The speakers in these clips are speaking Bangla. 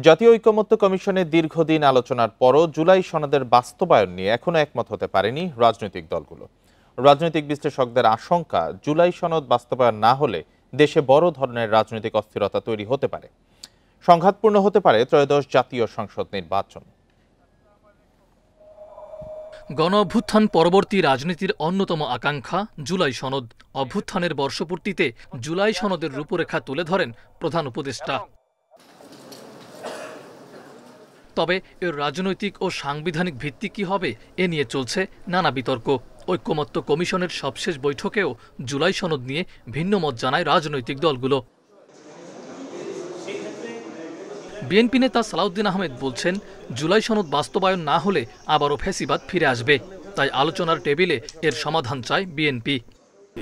জাতীয় ঐকমত্য কমিশনের দীর্ঘদিন আলোচনার পরও জুলাই সনদের বাস্তবায়ন নিয়ে এখনো একমত হতে পারেনি রাজনৈতিক দলগুলো। রাজনৈতিক বিশ্লেষকদের আশঙ্কা, জুলাই সনদ বাস্তবায়ন না হলে দেশে বড় ধরনের রাজনৈতিক অস্থিরতা তৈরি হতে পারে। সংঘাতপূর্ণ হতে পারে ত্রয়োদশ জাতীয় সংসদ নির্বাচন। গণ অভ্যুত্থান পরবর্তী রাজনীতির অন্যতম আকাঙ্ক্ষা জুলাই সনদ। অভ্যুত্থানের বর্ষপূর্তিতে জুলাই সনদের রূপরেখা তুলে ধরেন প্রধান উপদেষ্টা। তবে এর রাজনৈতিক ও সাংবিধানিক ভিত্তি কি হবে এ নিয়ে চলছে নানা বিতর্ক। ঐকমত্য কমিশনের সবশেষ বৈঠকেও জুলাই সনদ নিয়ে ভিন্ন মত জানায় রাজনৈতিক দলগুলো। বিএনপি নেতা সালাউদ্দিন আহমেদ বলছেন, জুলাই সনদ বাস্তবায়ন না হলে আবারও ফ্যাসিবাদ ফিরে আসবে, তাই আলোচনার টেবিলে এর সমাধান চায় বিএনপি।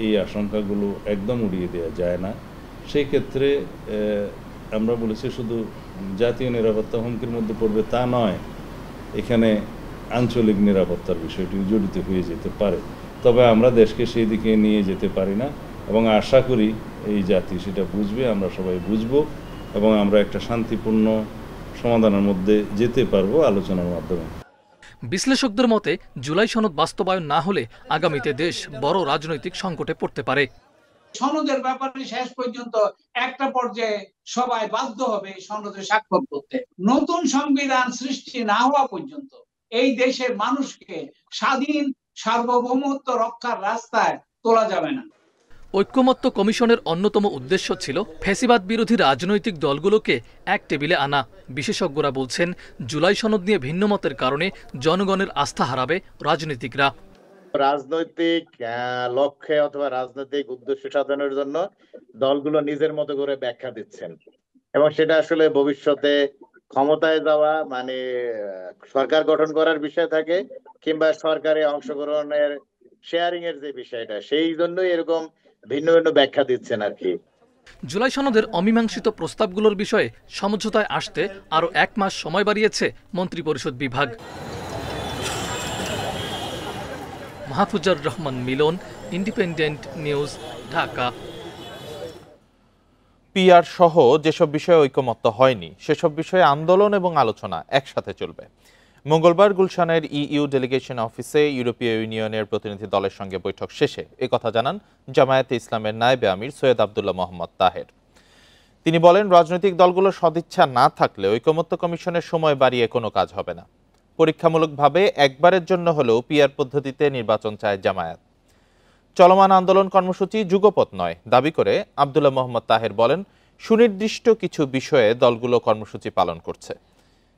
এই আশঙ্কাগুলো একদম উড়িয়ে দেওয়া যায় না। সেই ক্ষেত্রে আমরা বলেছি শুধু জাতীয় নিরাপত্তা হুমকির মধ্যে পড়বে তা নয়, এখানে আঞ্চলিক নিরাপত্তার বিষয়টি জড়িত হয়ে যেতে পারে। তবে আমরা দেশকে সেই দিকে নিয়ে যেতে পারি না এবং আশা করি এই জাতি সেটা বুঝবে, আমরা সবাই বুঝবো এবং আমরা একটা শান্তিপূর্ণ সমাধানের মধ্যে যেতে পারবো আলোচনার মাধ্যমে। বিশ্লেষকদের মতে, জুলাই সনদ বাস্তবায়ন না হলে আগামীতে দেশ বড় রাজনৈতিক সংকটে পড়তে পারে। সনদের ব্যাপারে শেষ পর্যন্ত একটা পর্যায়ে সবাই বাধ্য হবে সনদে স্বাক্ষর করতে। নতুন সংবিধান সৃষ্টি না হওয়া পর্যন্ত এই দেশের মানুষকে স্বাধীন সার্বভৌমত্ব রক্ষার রাস্তায় তোলা যাবে না। ঐকমত্য কমিশনের অন্যতম উদ্দেশ্য ছিল ফ্যাসিবাদ বিরোধী রাজনৈতিক দলগুলোকে এক টেবিলে আনা। বিশেষজ্ঞরা বলছেন, জুলাই সনদ নিয়ে ভিন্নমতের কারণে জনগণের আস্থা হারাবে রাজনীতিকরা। রাজনৈতিক লক্ষ্যে অথবা রাজনৈতিক উদ্দেশ্য সাধনের জন্য দলগুলো নিজের মতো করে ব্যাখ্যা দিচ্ছেন এবং সেটা আসলে ভবিষ্যতে ক্ষমতায় যাওয়া মানে সরকার গঠন করার বিষয় থাকে কিংবা সরকারে অংশগ্রহণের শেয়ারিং এর যে বিষয়টা, সেই জন্যই এরকম ভিন্ন ভিন্ন ব্যাখ্যা দিচ্ছেন আর কি। জুলাই সনদের অমীমাংসিত প্রস্তাবগুলোর বিষয়ে সমঝোতায় আসতে আরও 1 মাস সময় বাড়িয়েছে মন্ত্রিপরিষদ বিভাগ। মাহফুজার রহমান মিলন, ইন্ডিপেন্ডেন্ট নিউজ, ঢাকা। পিআর সহ যেসব বিষয়ে ঐকমত্য হয়নি সেসব বিষয়ে আন্দোলন এবং আলোচনা একসাথে চলবে। মঙ্গলবার গুলশানের ইইউ ডেলিগেশন অফিসে ইউরোপীয় ইউনিয়নের প্রতিনিধি দলের সঙ্গে বৈঠক শেষে একথা জানান জামায়াতে ইসলামের নায়েবে আমির সৈয়দ আব্দুল্লাহ মোহাম্মদ তাহের। তিনি বলেন, রাজনৈতিক দলগুলোর সদিচ্ছা না থাকলে ঐকমত্য কমিশনের সময় বাড়িয়ে কোনো কাজ হবে না। পরীক্ষামূলকভাবে একবারের জন্য হলেও পিআর পদ্ধতিতে নির্বাচন চায় জামায়াত। চলমান আন্দোলন কর্মসূচি যুগপৎ নয় দাবি করে আব্দুল্লাহ মোহাম্মদ তাহের বলেন, সুনির্দিষ্ট কিছু বিষয়ে দলগুলো কর্মসূচি পালন করছে।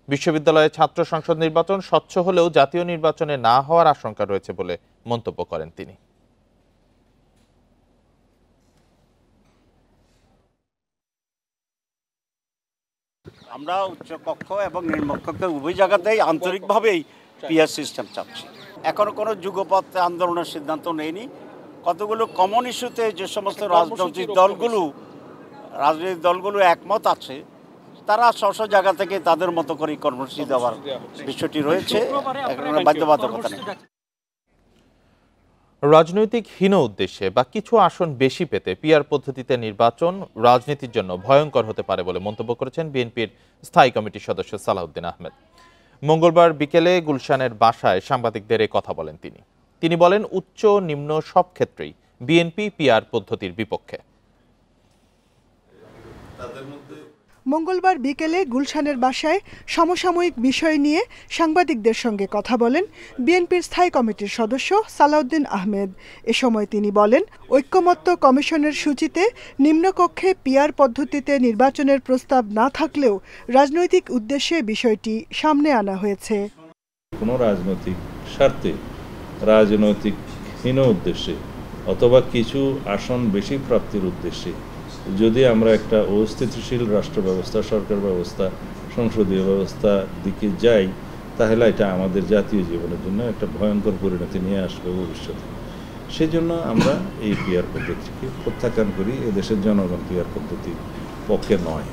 বিশ্ববিদ্যালয়ে ছাত্র সংসদ নির্বাচন স্বচ্ছ হলেও জাতীয় নির্বাচনে না হওয়ার আশঙ্কা রয়েছে বলে মন্তব্য করেন তিনি। আমরা উচ্চকক্ষ এবং নিম্নকক্ষ উভয় জায়গাতেই আন্তরিকভাবেই পিআর সিস্টেম চাচ্ছি। এখনো কোনো যুগপৎ আন্দোলনের সিদ্ধান্ত নেয়নি। কতগুলো কমন ইস্যুতে যে সমস্ত রাজনৈতিক দলগুলো একমত আছে, তারা স্ব জায়গা থেকে তাদের মতো করে কর্মসূচি দেওয়ার বিষয়টি রয়েছে, বাধ্যবাধকতা নেই। রাজনৈতিক হীন উদ্দেশ্যে বা কিছু আসন বেশি পেতে পিআর পদ্ধতিতে নির্বাচন রাজনীতির জন্য ভয়ঙ্কর হতে পারে বলে মন্তব্য করেছেন বিএনপির স্থায়ী কমিটির সদস্য সালাউদ্দিন আহমেদ। মঙ্গলবার বিকেলে গুলশানের বাসায় সাংবাদিকদের এ কথা বলেন তিনি বলেন, উচ্চ নিম্ন সব ক্ষেত্রেই বিএনপি পিআর পদ্ধতির বিপক্ষে। মঙ্গলবার বিকেলে গুলশানের বাসায় সমসাময়িক বিষয় নিয়ে সাংবাদিকদের সঙ্গে কথা বলেন বিএনপির স্থায়ী কমিটির সদস্য সালাউদ্দিন আহমেদ। এ সময় তিনি বলেন, ঐকমত্য কমিশনের সূচিতে নিম্নকক্ষে পিআর পদ্ধতিতে নির্বাচনের প্রস্তাব না থাকলেও রাজনৈতিক উদ্দেশ্যে বিষয়টি সামনে আনা হয়েছে। কোনো রাজনৈতিক স্বার্থে, রাজনৈতিক হীন উদ্দেশ্যে অথবা কিছু আসন বেশি প্রাপ্তির উদ্দেশ্যে যদি আমরা একটা অস্থিতিশীল রাষ্ট্র ব্যবস্থা, সরকার ব্যবস্থা, সংসদীয় ব্যবস্থার দিকে যাই, তাহলে এটা আমাদের জাতীয় জীবনের জন্য একটা ভয়ঙ্কর পরিণতি নিয়ে আসবে ভবিষ্যতে। সেজন্য আমরা এই পিআর পদ্ধতিকে প্রত্যাখ্যান করি। এদেশের জনগণ পিআর পদ্ধতির পক্ষে নয়।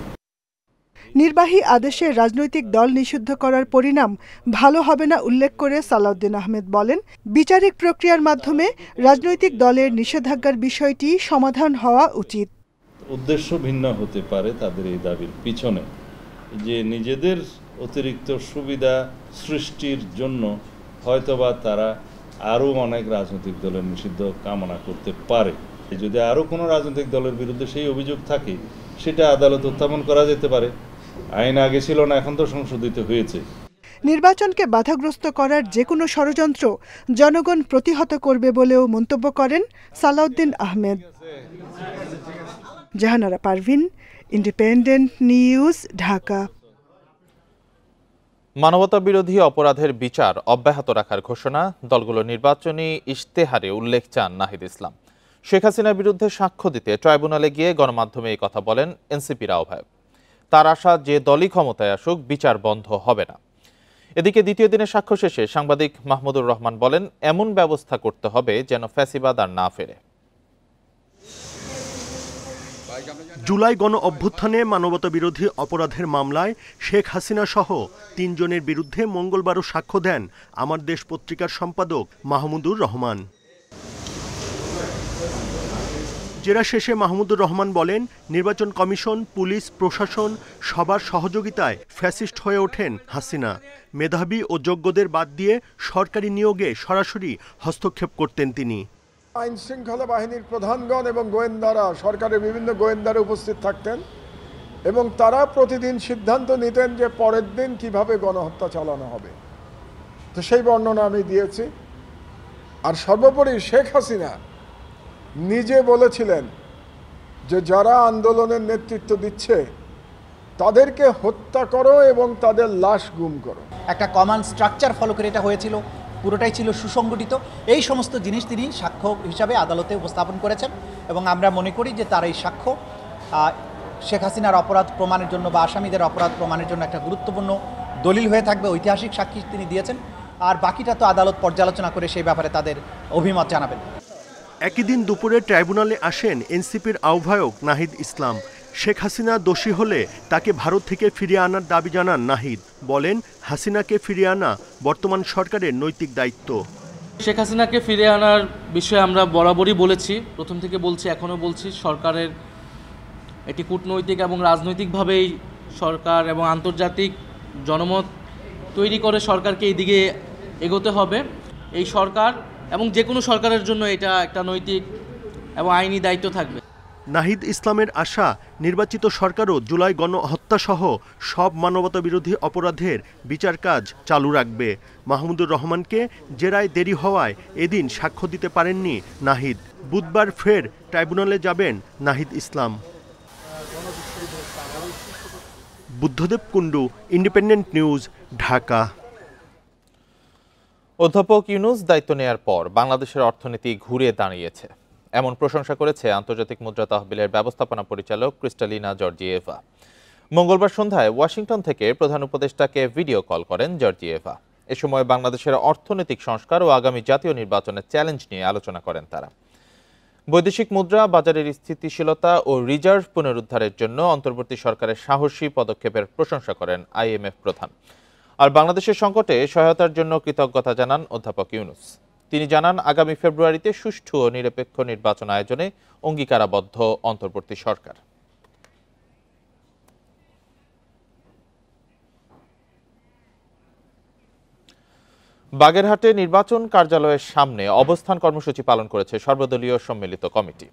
নির্বাহী আদেশে রাজনৈতিক দল নিষিদ্ধ করার পরিণাম ভালো হবে না উল্লেখ করে সালাউদ্দিন আহমেদ বলেন, বিচারিক প্রক্রিয়ার মাধ্যমে রাজনৈতিক দলের নিষেধাজ্ঞার বিষয়টি সমাধান হওয়া উচিত। উদ্দেশ্য ভিন্ন হতে পারে তাদের এই দাবির পিছনে। যে নিজেদের অতিরিক্ত সুবিধা সৃষ্টির জন্য হয়তোবা তারা আরও অনেক রাজনৈতিক দলের নিষিদ্ধ কামনা করতে পারে। যদি আরও কোনো রাজনৈতিক দলের বিরুদ্ধে সেই অভিযোগ থাকে সেটা আদালত উত্থাপন করা যেতে পারে। আইন আগে ছিল না, এখন তো সংশোধিত হয়েছে। নির্বাচনকে বাধাগ্রস্ত করার যে কোনো ষড়যন্ত্র জনগণ প্রতিহত করবে বলেও মন্তব্য করেন সালাউদ্দিন আহমেদ। Jahanara Parvin, Independent News, Dhaka. মানবতা বিরোধী অপরাধের বিচার অব্যাহত রাখার ঘোষণা, দলগুলো নির্বাচনী ইশতেহারে উল্লেখ চান নাহিদ ইসলাম। শেখ হাসিনার বিরুদ্ধে সাক্ষ্য দিতে ট্রাইব্যুনালে গিয়ে গণমাধ্যমে এই কথা বলেন এনসিপির আহ্বায়ক। তার আশা যে দলই ক্ষমতায় আসুক বিচার বন্ধ হবে না। এদিকে দ্বিতীয় দিনের সাক্ষ্য শেষে সাংবাদিক মাহমুদুর রহমান বলেন, এমন ব্যবস্থা করতে হবে যেন ফ্যাসিবাদ আর না ফেরে। জুলাই গণ অভ্যুত্থানে মানবতা বিরোধী অপরাধের মামলায় শেখ হাসিনা সহ ৩ জনের বিরুদ্ধে মঙ্গলবারও সাক্ষ্য দেন আমার দেশ পত্রিকার সম্পাদক মাহমুদুর রহমান। জেরা শেষে মাহমুদুর রহমান বলেন, নির্বাচন কমিশন, পুলিশ, প্রশাসন সবার সহযোগিতায় ফ্যাসিস্ট হয়ে ওঠেন হাসিনা। মেধাবী ও যোগ্যদের বাদ দিয়ে সরকারি নিয়োগে সরাসরি হস্তক্ষেপ করতেন তিনি। আইন শৃঙ্খলা বাহিনীর প্রধানগণ এবং গোয়েন্দারা, সরকারের বিভিন্ন গোয়েন্দারা উপস্থিত থাকতেন এবং তারা প্রতিদিন সিদ্ধান্ত নিতেন যে পরের দিন কিভাবে গণহত্যা চালানো হবে। তো সেই বর্ণনা আমি দিয়েছি। আর সর্বোপরি শেখ হাসিনা নিজে বলেছিলেন যে যারা আন্দোলনের নেতৃত্ব দিচ্ছে তাদেরকে হত্যা করো এবং তাদের লাশ গুম করো। একটা কমান্ড স্ট্রাকচার ফলো করে এটা হয়েছিল, পুরোটাই ছিল সুসংগঠিত। এই সমস্ত জিনিস তিনি সাক্ষ্য হিসাবে আদালতে উপস্থাপন করেছেন এবং আমরা মনে করি যে তার এই সাক্ষ্য শেখ হাসিনার অপরাধ প্রমাণের জন্য বা আসামিদের অপরাধ প্রমাণের জন্য একটা গুরুত্বপূর্ণ দলিল হয়ে থাকবে, ঐতিহাসিক সাক্ষী তিনি দিয়েছেন। আর বাকিটা তো আদালত পর্যালোচনা করে সেই ব্যাপারে তাদের অভিমত জানাবেন। একই দিন দুপুরে ট্রাইব্যুনালে আসেন এনসিপির আহ্বায়ক নাহিদ ইসলাম। শেখ হাসিনা দোষী হলে তাকে ভারত থেকে ফিরিয়ে আনার দাবি জানান নাহিদ। বলেন, হাসিনাকে ফিরিয়ে আনা বর্তমান সরকারের নৈতিক দায়িত্ব। শেখ হাসিনাকে ফিরিয়ে আনার বিষয়ে আমরা বরাবরই বলেছি, প্রথম থেকে বলছি, এখনও বলছি, সরকারের এটি কূটনৈতিক এবং রাজনৈতিকভাবেই সরকার এবং আন্তর্জাতিক জনমত তৈরি করে সরকারকে এই দিকে এগোতে হবে। এই সরকার এবং যে কোনো সরকারের জন্য এটা একটা নৈতিক এবং আইনি দায়িত্ব থাকবে। নাহিদ ইসলামের আশা, নির্বাচিত সরকারও জুলাই গণহত্যাসহ সব মানবতা বিরোধী অপরাধের বিচার কাজ চালু রাখবে। মাহমুদুর রহমানকে জেরায় দেরি হওয়ায় এদিন সাক্ষ্য দিতে পারেননি নাহিদ। বুধবার ফের ট্রাইব্যুনালে যাবেন নাহিদ ইসলাম। Buddhadeb Kundu, Independent News, Dhaka. অধ্যাপক ইউনূস দায়িত্ব নেয়ার পর বাংলাদেশের অর্থনীতি ঘুরে দাঁড়িয়েছে, এমন প্রশংসা করেছে আন্তর্জাতিক মুদ্রা তহবিলের ব্যবস্থাপনা পরিচালক ক্রিস্টালিনা জর্জিয়েভা। মঙ্গলবার সন্ধ্যায় ওয়াশিংটন থেকে প্রধান উপদেষ্টাকে ভিডিও কল করেন জর্জিয়েভা। এ সময় বাংলাদেশের অর্থনৈতিক সংস্কার ও আগামী জাতীয় নির্বাচনের চ্যালেঞ্জ নিয়ে আলোচনা করেন তারা। বৈদেশিক মুদ্রা বাজারের স্থিতিশীলতা ও রিজার্ভ পুনরুদ্ধারের জন্য অন্তর্বর্তী সরকারের সাহসী পদক্ষেপের প্রশংসা করেন আইএমএফ প্রধান। আর বাংলাদেশের সংকটে সহায়তার জন্য কৃতজ্ঞতা জানান অধ্যাপক ইউনূস। তিনি জানান, আগামী ফেব্রুয়ারিতে সুষ্ঠু ও নিরপেক্ষ নির্বাচন আয়োজনে অঙ্গীকারাবদ্ধ অন্তর্বর্তী সরকার। বাগেরহাটে নির্বাচন কার্যালয়ের সামনে অবস্থান কর্মসূচি পালন করেছে সর্বদলীয় সম্মিলিত কমিটি।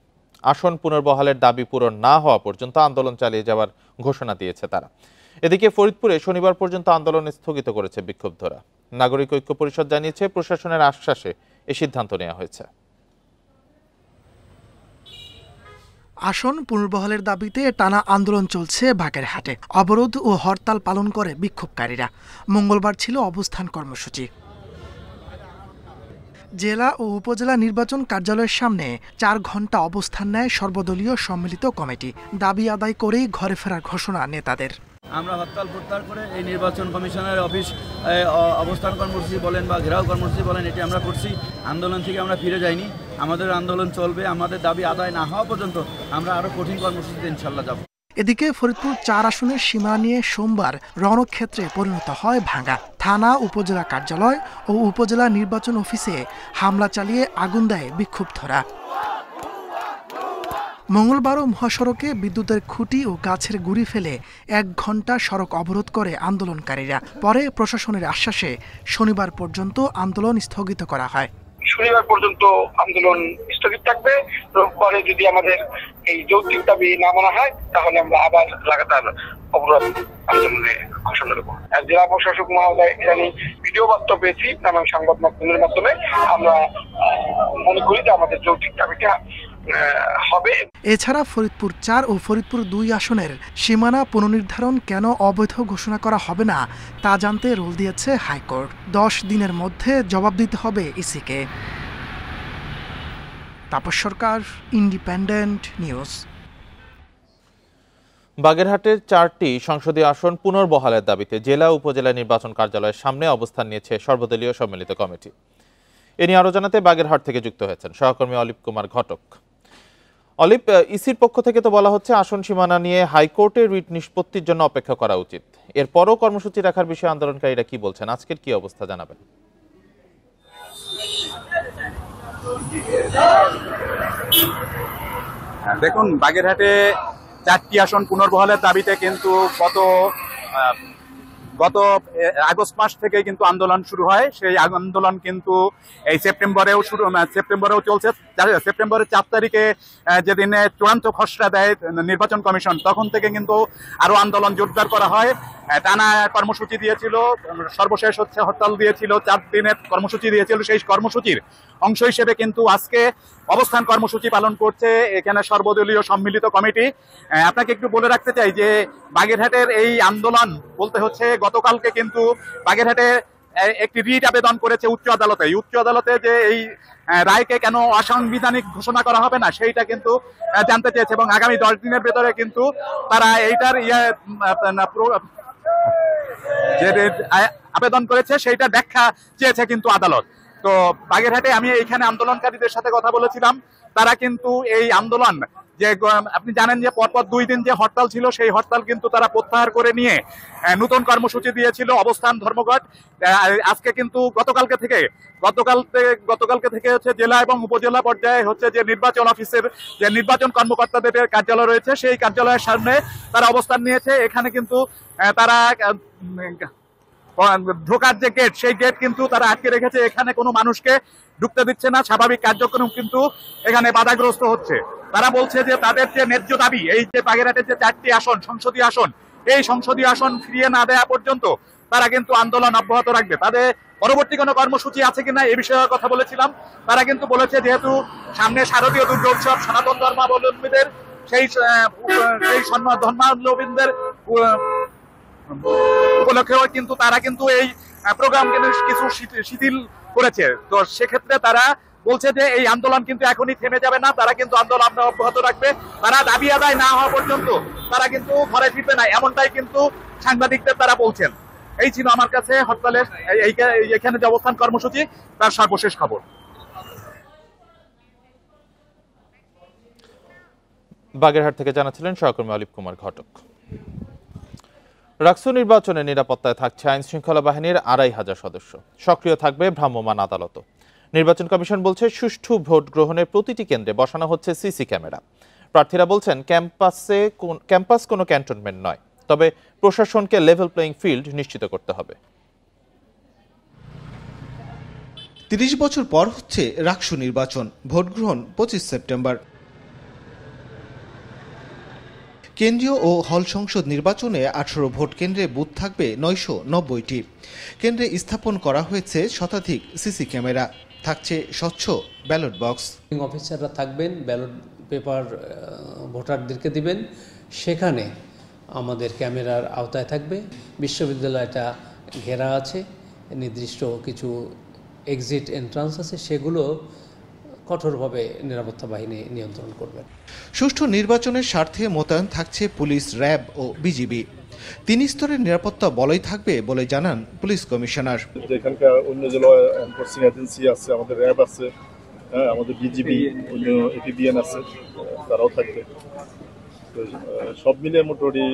আসন পুনর্বহালের দাবি পূরণ না হওয়া পর্যন্ত আন্দোলন চালিয়ে যাওয়ার ঘোষণা দিয়েছে তারা। এদিকে ফরিদপুরে শনিবার পর্যন্ত আন্দোলন স্থগিত করেছে বিক্ষুব্ধরা। নাগরিক ঐক্য পরিষদ জানিয়েছে, প্রশাসনের আশ্বাসে এই সিদ্ধান্ত নেওয়া হয়েছে। আসন পুনর্বহালের দাবিতে টানা আন্দোলন চলছে বাগেরহাটে। অবরোধ ও হরতাল পালন করে বিক্ষোভকারীরা। মঙ্গলবার ছিল অবস্থান কর্মসূচি। জেলা ও উপজেলা নির্বাচন কার্যালয়ের সামনে 4 ঘন্টা অবস্থান নেয় সর্বদলীয় সম্মিলিত কমিটি। দাবি আদায় করেই ঘরে ফেরার ঘোষণা নেতাদের। আমরা হরতাল প্রত্যাহার করে এই নির্বাচন কমিশনের অফিস অবস্থান কর্মসূচি বলেন বা ঘেরাও কর্মসূচি বলেন, এটি আমরা করছি। আন্দোলন থেকে আমরা ফিরে যাইনি, আমাদের আন্দোলন চলবে। আমাদের দাবি আদায় না হওয়া পর্যন্ত আমরা আরও কঠিন কর্মসূচিতে ইনশাল্লাহ যাব। এদিকে ফরিদপুর 4 আসনের সীমা নিয়ে সোমবার রণক্ষেত্রে পরিণত হয় ভাঙ্গা। থানা, উপজেলা কার্যালয় ও উপজেলা নির্বাচন অফিসে হামলা চালিয়ে আগুন দেয় বিক্ষুব্ধরা। মঙ্গলবারও মহাসড়কে বিদ্যুতের খুঁটি ও গাছের গুঁড়ি ফেলে 1 ঘণ্টা সড়ক অবরোধ করে আন্দোলনকারীরা। পরে প্রশাসনের আশ্বাসে শনিবার পর্যন্ত আন্দোলন স্থগিত করা হয়। শনিবার পর্যন্ত আন্দোলন স্থগিত থাকবে। পরে যদি আমাদের এই যৌক্তিক দাবি না মানা হয় তাহলে আমরা আবার লাগাতার অবরোধ আন্দোলনে ঘোষণা দেবো। জেলা প্রশাসক মহোদয় ইদানি ভিডিও বার্তা পেয়েছি নানান সংবাদ মাধ্যমের মাধ্যমে। আমরা মনে করি যে আমাদের যৌক্তিক দাবিটা হবে। এছাড়া ফরিদপুর 4 ও ফরিদপুর 2 আসনের সীমানা পুনর্নির্ধারণ কেন অবৈধ ঘোষণা করা হবে না তা জানতে রুল দিয়েছে হাইকোর্ট। 10 দিনের মধ্যে জবাব দিতে হবে ইসিকে। তাপস সরকার, ইন্ডিপেন্ডেন্ট নিউজ। বাগেরহাটের 4টি সংসদীয় আসন পুনর্বহালের দাবিতে জেলা উপজেলা নির্বাচন কার্যালয়ের সামনে অবস্থান নিয়েছে সর্বদলীয় সম্মিলিত কমিটি। এ নিয়ে আরো জানাতে বাগেরহাট থেকে যুক্ত হয়েছেন সহকর্মী অলিপ কুমার ঘটক। অলিপ, ইসির পক্ষ থেকে তো বলা হচ্ছে আসন সীমানা নিয়ে হাইকোর্টের রিট নিষ্পত্তির জন্য অপেক্ষা করা উচিত। এরপরও কর্মসূচি রাখার বিষয়ে আন্দোলনকারীরা কি বলছেন, আজকের কি অবস্থা জানাবেন? দেখুন, বাগেরহাটে 4টি আসন পুনর্বহালের দাবিতে কিন্তু গত আগস্ট মাস থেকে কিন্তু আন্দোলন শুরু হয়। সেই আন্দোলন কিন্তু এই সেপ্টেম্বরেও চলছে। সেপ্টেম্বরের 4 তারিখে যেদিনে চূড়ান্ত খসড়া দেয় নির্বাচন কমিশন, তখন থেকে কিন্তু আরো আন্দোলন জোরদার করা হয়। টানা কর্মসূচি দিয়েছিল, সর্বশেষ হরতাল দিয়েছিল, 4 দিনের কর্মসূচি দিয়েছিল। সেই কর্মসূচির অংশ হিসেবে কিন্তু আজকে অবস্থান কর্মসূচি পালন করছে এখানে সর্বদলীয় সম্মিলিত কমিটি। আপনাকে একটু বলে রাখতে চাই যে বাগেরহাটের এই আন্দোলন বলতে হচ্ছে গতকালকে কিন্তু বাগেরহাটে একটি রিট আবেদন করেছে উচ্চ আদালতে। উচ্চ আদালতে যে এই রায়কে কেন অসাংবিধানিক ঘোষণা করা হবে না সেইটা কিন্তু জানতে চেয়েছে এবং আগামী 10 দিনের ভেতরে কিন্তু তারা এইটার যে আবেদন করেছে সেইটা ব্যাখ্যা চেয়েছে কিন্তু আদালত। তো বাগেরহাটে আমি এইখানে আন্দোলনকারীদের সাথে কথা বলেছিলাম। তারা কিন্তু এই আন্দোলন যে আপনি জানেন যে পরপর 2 দিন যে হরতাল ছিল সেই হরতাল কিন্তু তারা প্রত্যাহার করে নিয়ে নতুন কর্মসূচি দিয়েছিল অবস্থান ধর্মঘট। আজকে কিন্তু গতকালকে থেকে হচ্ছে জেলা এবং উপজেলা পর্যায়ে হচ্ছে যে নির্বাচন অফিসের যে নির্বাচন কর্মকর্তাদের কার্যালয় রয়েছে সেই কার্যালয়ের সামনে তারা অবস্থান নিয়েছে। এখানে কিন্তু তারা ঢোকার যে গেট সেই গেট কিন্তু তারা আটকে রেখেছে। এখানে কোনো মানুষকে ঢুকতে দিচ্ছে না। স্বাভাবিক কার্যক্রম কিন্তু এখানে বাধাগ্রস্ত হচ্ছে। তারা বলছে যে তাদের যে ন্যায্য দাবি, এই যে বাগেরহাটের যে 4টি আসন সংসদীয় আসন, এই সংসদীয় আসন ফিরিয়ে না দেওয়া পর্যন্ত তারা কিন্তু আন্দোলন অব্যাহত রাখবে। তাদের পরবর্তী কোনো কর্মসূচি আছে কিনা এই বিষয়ে কথা বলেছিলাম। তারা কিন্তু বলেছে যেহেতু সামনে শারদীয় দুর্গোৎসব, সনাতন ধর্মাবলম্বীদের সেই ধর্মাবলম্বীদের উপলক্ষেও কিন্তু তারা কিন্তু এই প্রোগ্রাম কিছু শিথিল করেছে। তো সেক্ষেত্রে তারা বলছে যে এই আন্দোলন কিন্তু এখনই থেমে যাবে না, তারা কিন্তু আন্দোলন অব্যাহত রাখবে। তারা দাবি আদায় না হওয়া পর্যন্ত তারা কিন্তু ঘরে ফিরবে না, এমনটাই কিন্তু সাংবাদিকদের তারা বলছেন। এই ছিল আমার কাছে হরতালের এখানে যে অবস্থান কর্মসূচি তার সর্বশেষ খবর। বাগেরহাট থেকে জানাচ্ছিলেন সহকর্মী অলিপ কুমার ঘটক। রাকসু নির্বাচনে নিরাপত্তায় থাকছে আইন শৃঙ্খলা বাহিনীর 2500 সদস্য। সক্রিয় থাকবে ভ্রাম্যমাণ আদালতও। নির্বাচন কমিশন বলছে সুষ্ঠু ভোট গ্রহণের প্রতিটি কেন্দ্রে বসানো হচ্ছে সিসি ক্যামেরা। প্রার্থীরা বলছেন ক্যাম্পাস কোনো ক্যান্টনমেন্ট নয়, তবে প্রশাসনকে লেভেল প্লেইং ফিল্ড নিশ্চিত করতে হবে। 30 বছর পর হচ্ছে রাকসু নির্বাচন। ভোট গ্রহণ 25 সেপ্টেম্বর। কেন্দ্রীয় ও হল সংসদ নির্বাচনে 18 ভোট কেন্দ্রে বুথ থাকবে 990টি। কেন্দ্রে স্থাপন করা হয়েছে শতাধিক সিসি ক্যামেরা। থাকছে স্বচ্ছ ব্যালট বক্স। অফিসাররা থাকবেন, ব্যালট পেপার ভোটারদেরকে দিবেন, সেখানে আমাদের ক্যামেরার আওতায় থাকবে। বিশ্ববিদ্যালয়টা ঘেরা আছে, নির্দিষ্ট কিছু এক্সিট এন্ট্রান্স আছে, সেগুলো কঠোরভাবে নিরাপত্তা বাহিনী নিয়ন্ত্রণ করবেন। সুষ্ঠু নির্বাচনের স্বার্থে মোতায়েন থাকছে পুলিশ, র্যাব ও বিজিবি। 3 স্তরের নিরাপত্তা বলয় থাকবে বলে জানান পুলিশ কমিশনার। এখানকার অন্য জেলায় এনফোর্সিং এজেন্সি আছে, আমাদের র্যাব আছে, আমাদের বিজিবি, অন্য এপিবিএন আছে, তারাও থাকবে। সব মিলিয়ে মোটামুটি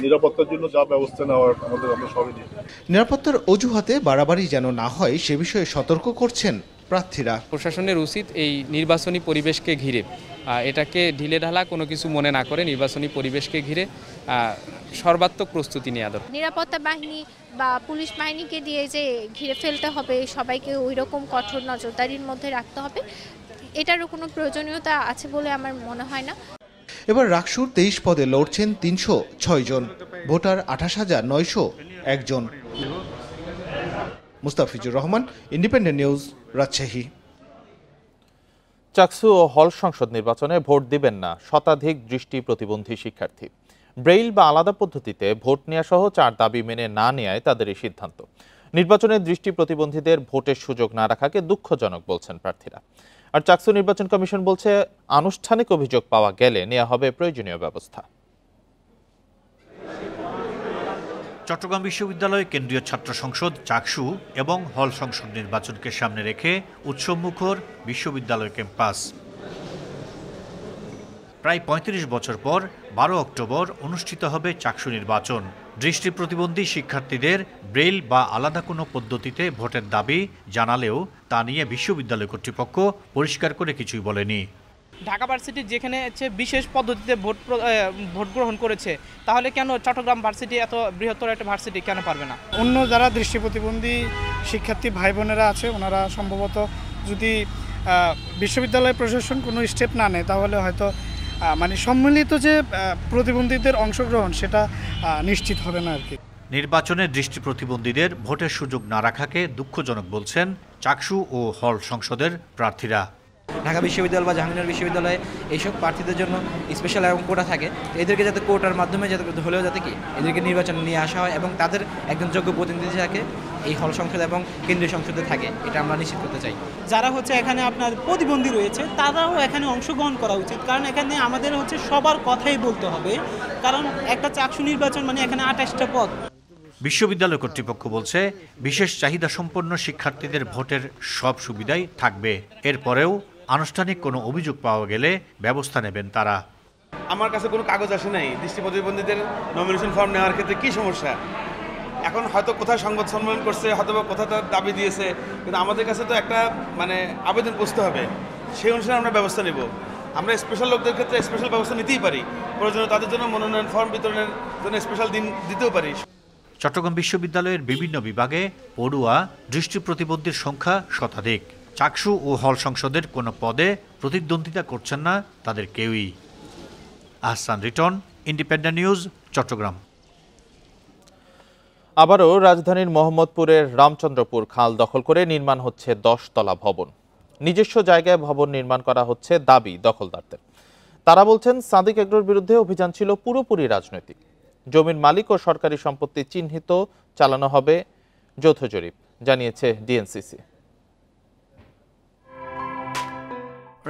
নিরাপত্তার জন্য যা ব্যবস্থা নেওয়ার আমরা সবই নিই। নিরাপত্তার অজুহাতে বাড়াবাড়ি যেন না হয় সে বিষয়ে সতর্ক করছেন প্রার্থীরা। প্রশাসনের উচিত এই নির্বাচনী পরিবেশকে ঘিরে এটাকে ঢিলেঢালা কোনো কিছু মনে না করে নির্বাচনী পরিবেশকে ঘিরে সর্বাত্মক প্রস্তুতি নেওয়া দরকার। নিরাপত্তা বাহিনী বা পুলিশ বাহিনীকে দিয়ে যে ঘিরে ফেলতে হবে, সবাইকে ওই রকম কঠোর নজরদারির মধ্যে রাখতে হবে, এটারও কোনো প্রয়োজনীয়তা আছে বলে আমার মনে হয় না। এবার রাকসুর 23 পদে লড়ছেন 306 জন, ভোটার 28,901 জন। Mustafizur Rahman, Independent News, Rajshahi. চাকসু ও হল সংসদ নির্বাচনে ভোট দিবেন না শতাধিক দৃষ্টি প্রতিবন্ধী শিক্ষার্থী। ব্রেইল বা আলাদা পদ্ধতিতে ভোট নেওয়া সহ 4 দাবি মেনে না নেওয়ায় তাদের এই সিদ্ধান্ত। নির্বাচনে দৃষ্টি প্রতিবন্ধীদের ভোটের সুযোগ না রাখাকে দুঃখজনক বলছেন প্রার্থীরা। আর চাকসু নির্বাচন কমিশন বলছে আনুষ্ঠানিক অভিযোগ পাওয়া গেলে নেওয়া হবে প্রয়োজনীয় ব্যবস্থা। চট্টগ্রাম বিশ্ববিদ্যালয় কেন্দ্রীয় ছাত্র সংসদ চাকসু এবং হল সংসদ নির্বাচনকে সামনে রেখে উৎসবমুখর বিশ্ববিদ্যালয় ক্যাম্পাস। প্রায় ৩৫ বছর পর 12 অক্টোবর অনুষ্ঠিত হবে চাকসু নির্বাচন। দৃষ্টি প্রতিবন্ধী শিক্ষার্থীদের ব্রেইল বা আলাদা কোনো পদ্ধতিতে ভোটের দাবি জানালেও তা নিয়ে বিশ্ববিদ্যালয় কর্তৃপক্ষ পরিষ্কার করে কিছুই বলেনি। ঢাকা ভার্সিটি যেখানে বিশেষ পদ্ধতিতে ভোট গ্রহণ করেছে, তাহলে কেন চট্টগ্রাম ভার্সিটি এত বৃহত্তর একটা ভার্সিটি কেন পারবে না? অন্য যারা দৃষ্টি প্রতিবন্ধী শিক্ষার্থী ভাই বোনেরা আছে, ওনারা সম্ভবত যদি বিশ্ববিদ্যালয় প্রশাসন কোনো স্টেপ না নেয়, তাহলে হয়তো মানে সম্মিলিত যে প্রতিবন্ধীদের অংশগ্রহণ সেটা নিশ্চিত হবে না আর কি। নির্বাচনে দৃষ্টি প্রতিবন্ধীদের ভোটের সুযোগ না রাখাকে দুঃখজনক বলছেন চাকসু ও হল সংসদের প্রার্থীরা। ঢাকা বিশ্ববিদ্যালয় বা জাহাঙ্গীরনগর বিশ্ববিদ্যালয়ে এইসব প্রার্থীদের জন্য স্পেশাল এবং কোটা থাকে, এদেরকে যাতে কোটার মাধ্যমে যাতে হলেও যাতে কি এদেরকে নির্বাচনে নিয়ে আসা হয় এবং তাদের একজন যোগ্য প্রতিনিধি থাকে এই হল সংসদ এবং কেন্দ্রীয় সংসদে থাকে, এটা আমরা নিশ্চিত করতে চাই। যারা এখানে আপনার প্রতিবন্ধী রয়েছে তারাও এখানে অংশগ্রহণ করা উচিত, কারণ এখানে আমাদের সবার কথাই বলতে হবে, কারণ একটা চাকসু নির্বাচন মানে এখানে 28টা পদ। বিশ্ববিদ্যালয় কর্তৃপক্ষ বলছে বিশেষ চাহিদা সম্পন্ন শিক্ষার্থীদের ভোটের সব সুবিধাই থাকবে। এরপরেও আনুষ্ঠানিক কোনো অভিযোগ পাওয়া গেলে ব্যবস্থা নেবেন তারা। আমার কাছে কোনো কাগজ আসে নাই দৃষ্টি প্রতিবন্ধীদের নমিনেশন ফর্ম নেওয়ার ক্ষেত্রে কি সমস্যা। এখন হয়তো কোথাও সংবাদ সম্মেলন করছে, হয়তো কোথাও তার দাবি দিয়েছে, কিন্তু আমাদের কাছে তো একটা আবেদন করতে হবে, সেই অনুসারে আমরা ব্যবস্থা নেব। আমরা স্পেশাল লোকদের ক্ষেত্রে স্পেশাল ব্যবস্থা নিতেই পারি, প্রয়োজনে তাদের জন্য মনোনয়ন ফর্ম বিতরণের জন্য স্পেশাল দিন দিতেও পারি। চট্টগ্রাম বিশ্ববিদ্যালয়ের বিভিন্ন বিভাগে পড়ুয়া দৃষ্টি প্রতিবন্ধীর সংখ্যা শতাধিক। চাকসু ও হল সংসদের কোনো পদে প্রতিদ্বন্দ্বিতা করছেন না তাদের কেউই। Ahsan Riton, Independent News, Chattogram. আবারও রাজধানীর মোহাম্মদপুরের রামচন্দ্রপুর খাল দখল করে নির্মাণ হচ্ছে 10 তলা ভবন। নিজস্ব জায়গায় ভবন নির্মাণ করা হচ্ছে দাবি দখলদারদের। তারা বলছেন সাদিক এগ্রোর বিরুদ্ধে অভিযান ছিল পুরোপুরি রাজনৈতিক। জমির মালিক ও সরকারি সম্পত্তি চিহ্নিত চালানো হবে যৌথ জরিপ, জানিয়েছে ডিএনসিসি।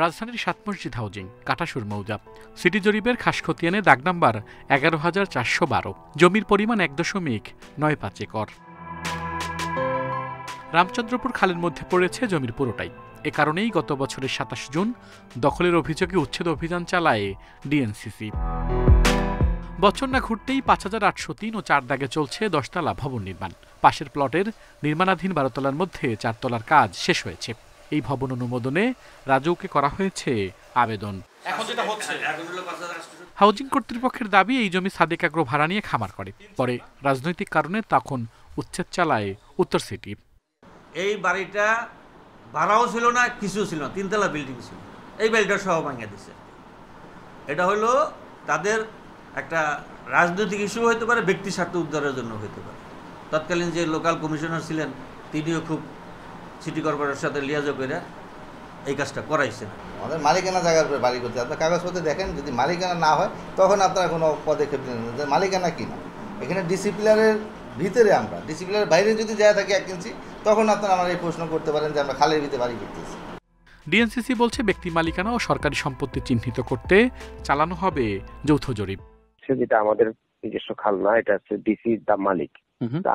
রাজধানীর 7 মসজিদ হাউজিং, কাটাসুর মৌজা, সিটি জরিপের খাস খতিয়ানে দাগ নাম্বার 11,412, জমির পরিমাণ 1.95 একর। রামচন্দ্রপুর খালের মধ্যে পড়েছে জমির পুরোটাই। এ কারণেই গত বছরের 27 জুন দখলের অভিযোগে উচ্ছেদ অভিযান চালায় ডিএনসিসি। বছর না ঘুরতেই 5,803 ও 4 দাগে চলছে 10 তলা ভবন নির্মাণ। পাশের প্লটের নির্মাণাধীন 12 তলার মধ্যে 4 তলার কাজ শেষ হয়েছে। এই ভবন অনুমোদনে রাজউকে করা হয়েছে আবেদন। হাউজিং কর্তৃপক্ষের দাবি এই জমি সাদিক এগ্রো ভাড়া নিয়ে খামার করে, পরে রাজনৈতিক কারণে তখন উচ্ছেদ চালায় উত্তর সিটি। এই বাড়িটা ভাড়াও ছিল না, কিছু ছিল না, 3 তলা বিল্ডিং ছিল, এই বাড়িটা সহ ভাঙিয়ে দিচ্ছে। এটা হলো তাদের একটা রাজনৈতিক ইস্যু হতে পারে, ব্যক্তি স্বার্থ উদ্ধারের জন্য হতে পারে। তৎকালীন যে লোকাল কমিশনার ছিলেন তিনিও খুব সিটি কর্পোরেশনের সাথে লিয়াজো করে এই কাজটা করাইছেন। আমাদের মালিকানা জায়গার উপরে বাড়ি করতে আপনার কাগজপত্র দেখেন, যদি মালিকানা না হয় তখন আপনারা কোনো পদক্ষেপ নেন। মালিকানা কি না, এখানে ডিসিপ্লিনারের ভিতরে আমরা ডিসিপ্লিনারের বাইরে যদি যায় থাকি 1 ইঞ্চি, তখন আপনারা আমার এই প্রশ্ন করতে পারেন যে আমরা খালের ভিতরে বাড়ি করতেছি। ডিএনসিসি বলছে ব্যক্তি মালিকানা ও সরকারি সম্পত্তি চিহ্নিত করতে চালানো হবে যৌথ জরিপ। যেটা আমাদের নিজস্ব খাল না, এটা হচ্ছে ডিসি দা মালিক।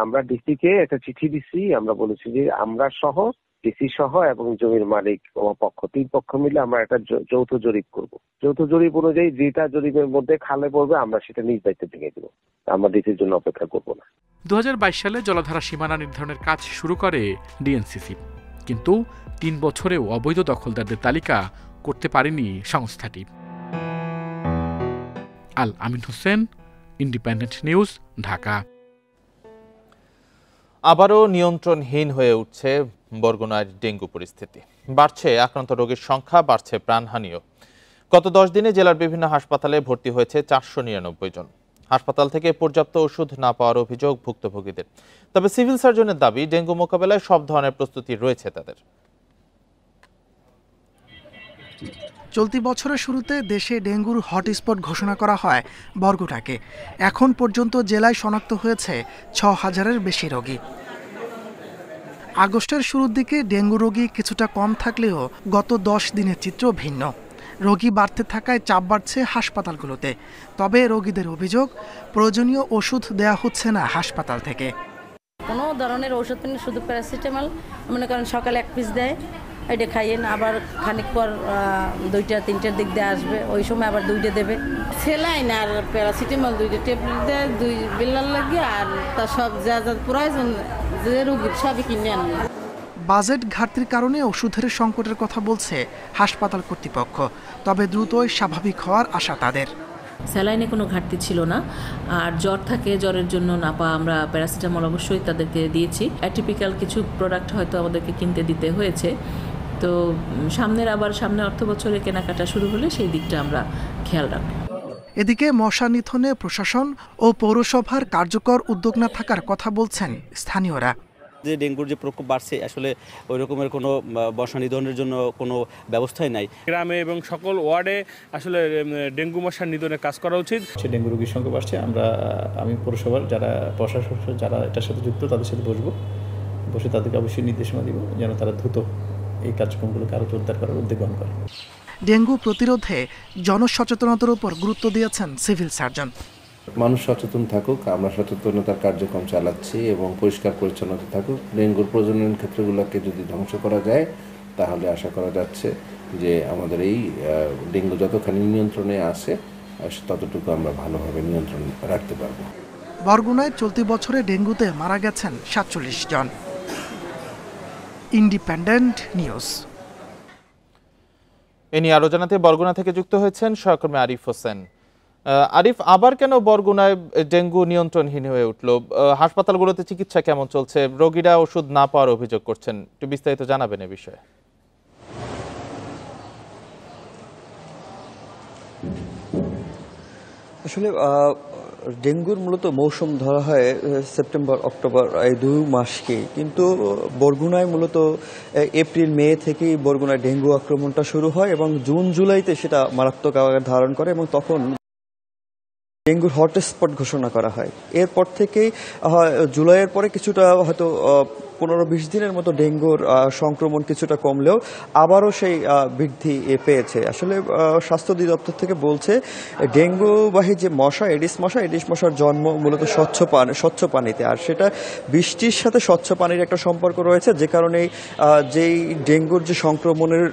আমরা ডিসি কে একটা চিঠি দিচ্ছি, আমরা বলেছি যে আমরা সহ ডিসি সহ এবং জমির মালিক ও পক্ষ 3 পক্ষ মিলে আমরা একটা যৌথ জরিপ করব। যৌথ জরিপ অনুযায়ী যেটা জরিপের মধ্যে খালে পড়বে আমরা সেটা নিজ দায়িত্বে ভেঙে দেবো, আমরা ডিসির জন্য অপেক্ষা করব না। 2022 সালে জলাধারা সীমানা নির্ধারণের কাজ শুরু করে ডিএনসিসি। কিন্তু 3 বছরেও অবৈধ দখলদারদের তালিকা করতে পারেনি সংস্থাটি। আল আমিন হোসেন, ইন্ডিপেন্ডেন্ট নিউজ, ঢাকা। আবারও নিয়ন্ত্রণহীন হয়ে উঠছে বরগুনার ডেঙ্গু পরিস্থিতি। বাড়ছে আক্রান্ত রোগীর সংখ্যা, বাড়ছে প্রাণহানিও। গত 10 দিনে জেলার বিভিন্ন হাসপাতালে ভর্তি হয়েছে 499 জন। হাসপাতাল থেকে পর্যাপ্ত ওষুধ না পাওয়ার অভিযোগ ভুক্তভোগীদের। তবে সিভিল সার্জনের দাবি, ডেঙ্গু মোকাবেলায় সব ধরনের প্রস্তুতি রয়েছে তাদের। চলতি বছরের শুরুতে দেশে ডেঙ্গুর হটস্পট ঘোষণা করা হয় বরগুনাকে। এখন পর্যন্ত জেলায় শনাক্ত হয়েছে 6000-এর বেশি রোগী। আগস্টের শুরুর দিকে ডেঙ্গু রোগী কিছুটা কম থাকলেও গত 10 দিনের চিত্র ভিন্ন। রোগী বাড়তে থাকায় চাপ বাড়ছে হাসপাতালগুলোতে। তবে রোগীদের অভিযোগ, প্রয়োজনীয় ওষুধ দেয়া হচ্ছে না হাসপাতাল থেকে। কোনো ধরনের ওষুধ নেই, শুধু প্যারাসিটামল মনে করেন সকালে 1 পিস দেয়, এটা খাইয়েন, আবার খানিক পর 2টা-3টার দিক দিয়ে আসবে, ওই সময় আবার 2টা দেবে। স্যালাইন আর প্যারাসিটামল 2টা ট্যাবলেট দেয়, 2 বিল্লার লাগে, আর তার সব যা যা প্রয়োজন যে রোগীর সবই কিনে আনবে। বাজেট ঘাটতির কারণে ওষুধের সংকটের কথা বলছে হাসপাতাল কর্তৃপক্ষ। তবে দ্রুতই স্বাভাবিক হওয়ার আশা তাদের। স্যালাইনে কোনো ঘাটতি ছিল না। আর জ্বর থাকে, জ্বরের জন্য নাপা আমরা প্যারাসিটামল অবশ্যই তাদেরকে দিয়েছি। অ্যাটিপিক্যাল কিছু প্রোডাক্ট হয়তো আমাদেরকে কিনতে দিতে হয়েছে। তো সামনের অর্থ বছরে কেনাকাটা শুরু হলে সেই দিকটা আমরা খেয়াল রাখব। এদিকে মশা নিধনে প্রশাসন ও পৌরসভার কার্যকর উদ্যোগ না থাকার কথা বলছেন স্থানীয়রা। যে ডেঙ্গুর যে প্রকোপ বাড়ছে, আসলে ওই রকমের কোনো মশা নিধনের জন্য কোনো ব্যবস্থাই নাই। গ্রামে এবং সকল ওয়ার্ডে আসলে ডেঙ্গু মশা নিধনের কাজ করা উচিত। সে ডেঙ্গু রোগীর সংখ্যা বাড়ছে। আমি পৌরসভার যারা প্রশাসক যারা এটার সাথে যুক্ত তাদের সাথে বসে তাদেরকে অবশ্যই নির্দেশনা দিব যেন তারা দ্রুত এই কার্যক্রমগুলোকে আরও জোরদার করার উদ্যোগ গ্রহণ করে। ডেঙ্গু প্রতিরোধে জনসচেতনতার উপর গুরুত্ব দিয়েছেন সিভিল সার্জন। মানুষ সচেতন থাকুক, আমরা সচেতনতার কার্যক্রম চালাচ্ছি এবং পরিষ্কার পরিচ্ছন্নতা থাকুক। ডেঙ্গুর প্রজনন ক্ষেত্রগুলোকে যদি ধ্বংস করা যায় তাহলে আশা করা যাচ্ছে যে আমাদের এই ডেঙ্গু যতখানি নিয়ন্ত্রণে আসে ততটুকু আমরা ভালোভাবে নিয়ন্ত্রণ রাখতে পারব। বরগুনায় চলতি বছরে ডেঙ্গুতে মারা গেছেন 47 জন। Independent news. এ নিয়ে আরো জানাতে বরগুনা থেকে যুক্ত হয়েছেন সহকর্মী আরিফ হোসেন। আরিফ, আবার কেন বরগুনায় ডেঙ্গু নিয়ন্ত্রণহীন হয়ে উঠল? হাসপাতালগুলোতে চিকিৎসা কেমন চলছে? রোগীরা ওষুধ না পাওয়ার অভিযোগ করছেন, একটু বিস্তারিত জানাবেন এ বিষয়ে। আসলে ডেঙ্গুর মূলত মৌসুম ধরা হয় সেপ্টেম্বর অক্টোবর এই 2 মাসকে, কিন্তু বরগুনায় মূলত এপ্রিল মে থেকেই বরগুনায় ডেঙ্গু আক্রমণটা শুরু হয় এবং জুন জুলাইতে সেটা মারাত্মক আকার ধারণ করে এবং তখন ডেঙ্গুর হটস্পট ঘোষণা করা হয়। এরপর থেকেই জুলাইয়ের পরে কিছুটা হয়তো 15-20 দিনের মতো ডেঙ্গুর সংক্রমণ কিছুটা কমলেও আবারও সেই বৃদ্ধি পেয়েছে। আসলে স্বাস্থ্য অধিদপ্তর থেকে বলছে ডেঙ্গুবাহী যে মশা, এডিস মশার জন্ম মূলত স্বচ্ছ পানিতে, আর সেটা বৃষ্টির সাথে স্বচ্ছ পানির একটা সম্পর্ক রয়েছে, যে কারণে যেই ডেঙ্গুর যে সংক্রমণের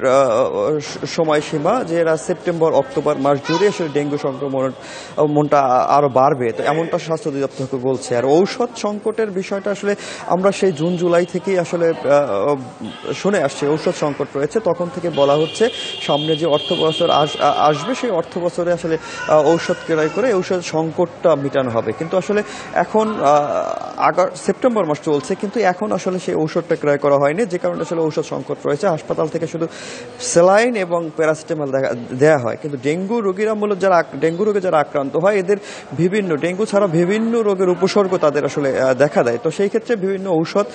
সময়সীমা, যে এরা সেপ্টেম্বর অক্টোবর মাস জুড়ে আসলে ডেঙ্গু সংক্রমণটা আরো বাড়বে, তো এমনটা স্বাস্থ্য অধিদপ্তর বলছে। আর ঔষধ সংকটের বিষয়টা আসলে আমরা সেই জুন জুলাই থেকেই আসলে শুনে আসছি ঔষধ সংকট রয়েছে। তখন থেকে বলা হচ্ছে সামনে যে অর্থ বছর আসবে সেই অর্থ বছরে আসলে ঔষধ ক্রয় করে ঔষধ সংকটটা মেটানো হবে। কিন্তু আসলে এখন সেপ্টেম্বর মাস চলছে, কিন্তু এখন আসলে সেই ঔষধটা ক্রয় করা হয়নি, যে কারণে আসলে ঔষধ সংকট রয়েছে। হাসপাতাল থেকে শুধু স্যালাইন এবং প্যারাসিটামল দেয়া হয়। কিন্তু ডেঙ্গু রোগীরা মূলত ডেঙ্গু রোগে যারা আক্রান্ত হয়, এদের বিভিন্ন ডেঙ্গু ছাড়া বিভিন্ন রোগের উপসর্গ তাদের আসলে দেখা দেয়। তো সেই ক্ষেত্রে বিভিন্ন ঔষধ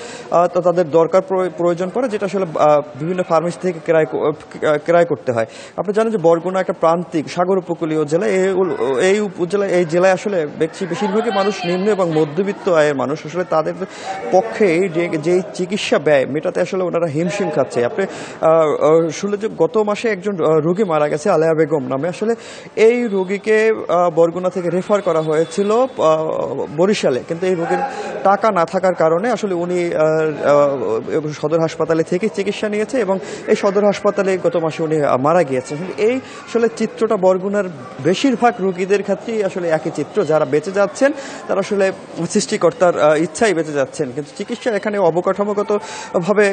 তো তাদের দরকার প্রয়োজন পড়ে, যেটা আসলে বিভিন্ন ফার্মেসি থেকে ক্রয় করতে হয়। আপনি জানেন যে বরগুনা একটা প্রান্তিক সাগর উপকূলীয় জেলা। এই জেলায় আসলে বেশিরভাগই মানুষ নিম্ন এবং মধ্যবিত্ত আয়ের মানুষ। আসলে তাদের পক্ষে যেই চিকিৎসা ব্যয় মেটাতে আসলে ওনারা হিমশিম খাচ্ছে। আপনি শুনলে যে গত মাসে একজন রোগী মারা গেছে, আলেয়া বেগম নামে। আসলে এই রোগীকে বরগুনা থেকে রেফার করা হয়েছিল বরিশালে, কিন্তু এই রোগীর টাকা না থাকার কারণে আসলে উনি সদর হাসপাতালে থেকে চিকিৎসা নিয়েছে এবং এই সদর হাসপাতালে গত মাসে উনি মারা গিয়েছেন। এই আসলে চিত্রটা বরগুনার বেশিরভাগ রোগীদের ক্ষেত্রেই আসলে একই চিত্র। যারা বেঁচে যাচ্ছেন তারা আসলে সৃষ্টিকর্তার ইচ্ছাই বেঁচে যাচ্ছেন, কিন্তু চিকিৎসা এখানে অবকাঠামোগতভাবে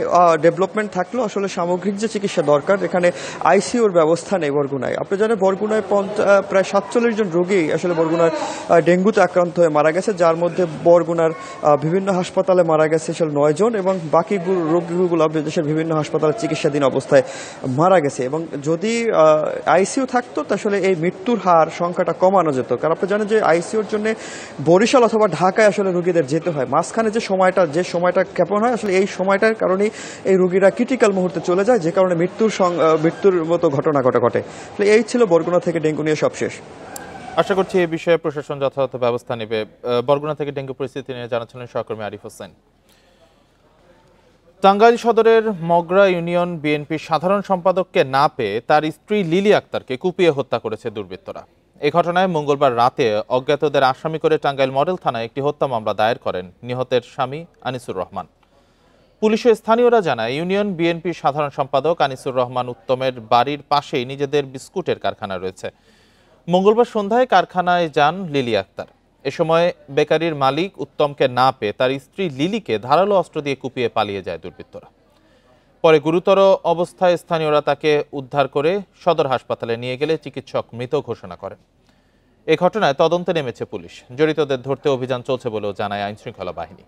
ডেভেলপমেন্ট থাকলেও আসলে সামগ্রিক যে চিকিৎসা দরকার, এখানে আইসিইউর ব্যবস্থা নেই বরগুনায়। আপনি জানেন বরগুনায় প্রায় 47 জন রোগী আসলে বরগুনার ডেঙ্গুতে আক্রান্ত হয়ে মারা গেছে, যার মধ্যে বরগুনার বিভিন্ন হাসপাতালে মারা গেছে 9 জন এবং বাকি রোগীগুলো দেশের বিভিন্ন হাসপাতালে চিকিৎসাধীন অবস্থায় মারা গেছে। এবং যদি আইসিইউ থাকতো আসলে এই মৃত্যুর হার সংখ্যাটা কমানো যেত। কারণ আপনি জানেন যে আইসিইউর জন্য বরিশাল অথবা ঢাকায় আসলে রোগীদের যেতে হয়। মাঝখানে যে সময়টা ক্ষেপণ হয় আসলে এই সময়টার কারণেই এই রোগীরা ক্রিটিক্যাল মুহূর্তে চলে যায়, যে কারণে মৃত্যুর মতো ঘটনা ঘটে। এই ছিল বরগুনা থেকে ডেঙ্গু নিয়ে সবশেষ। আশা করছি এই বিষয়ে প্রশাসন যথাযথ ব্যবস্থা নেবে। বরগুনা থেকে ডেঙ্গু পরিস্থিতি নিয়ে জানাচ্ছিলেন সহকর্মী আরিফ হোসেন। টাঙ্গাইল সদরের মগরা ইউনিয়ন বিএনপির সাধারণ সম্পাদককে না পেয়ে তার স্ত্রী লিলি আক্তারকে কুপিয়ে হত্যা করেছে দুর্বৃত্তরা। এই ঘটনায় মঙ্গলবার রাতে অজ্ঞাতদের আসামি করে টাঙ্গাইল মডেল থানায় একটি হত্যা মামলা দায়ের করেন নিহতের স্বামী আনিসুর রহমান। পুলিশ ও স্থানীয়রা জানায় ইউনিয়ন বিএনপির সাধারণ সম্পাদক আনিসুর রহমান উত্তমের বাড়ির পাশেই নিজেদের বিস্কুটের কারখানা রয়েছে। মঙ্গলবার সন্ধ্যায় কারখানায় যান লিলি আক্তার। এ সময় বেকারির মালিক উত্তমকে না পেয়ে তার স্ত্রী লিলিকে ধারালো অস্ত্র দিয়ে কুপিয়ে পালিয়ে যায় দুর্বৃত্তরা। পরে গুরুতর অবস্থায় স্থানীয়রা তাকে উদ্ধার করে সদর হাসপাতালে নিয়ে গেলে চিকিৎসক মৃত ঘোষণা করেন। এ ঘটনায় তদন্তে নেমেছে পুলিশ। জড়িতদের ধরতে অভিযান চলছে বলেও জানায় আইনশৃঙ্খলা বাহিনী।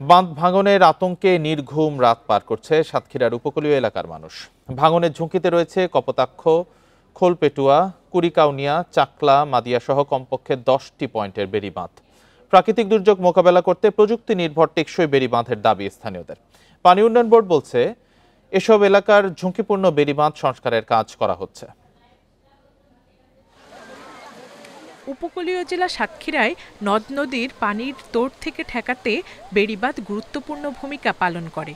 বাঁধ ভাঙনের আতঙ্কে নির্ঘুম রাত পার করছে সাতক্ষীরার উপকূলীয় এলাকার মানুষ। ভাঙনের ঝুঁকিতে রয়েছে কপোতাক্ষ, খোলপেটুয়া, কুড়িকাউনিয়া, চাকলা, মাদিয়া সহ কমপক্ষে 10টি পয়েন্টের বেড়ি বাঁধ। প্রাকৃতিক দুর্যোগ মোকাবেলা করতে প্রযুক্তি নির্ভর টেকসই বেড়ি বাঁধের দাবি স্থানীয়দের। পানি উন্নয়ন বোর্ড বলছে এসব এলাকার ঝুঁকিপূর্ণ বেড়ি বাঁধ সংস্কারের কাজ করা হচ্ছে। উপকূলীয় জেলা সাতক্ষীরায় নদ নদীর পানির তোড় থেকে ঠেকাতে বেড়িবাঁধ গুরুত্বপূর্ণ ভূমিকা পালন করে,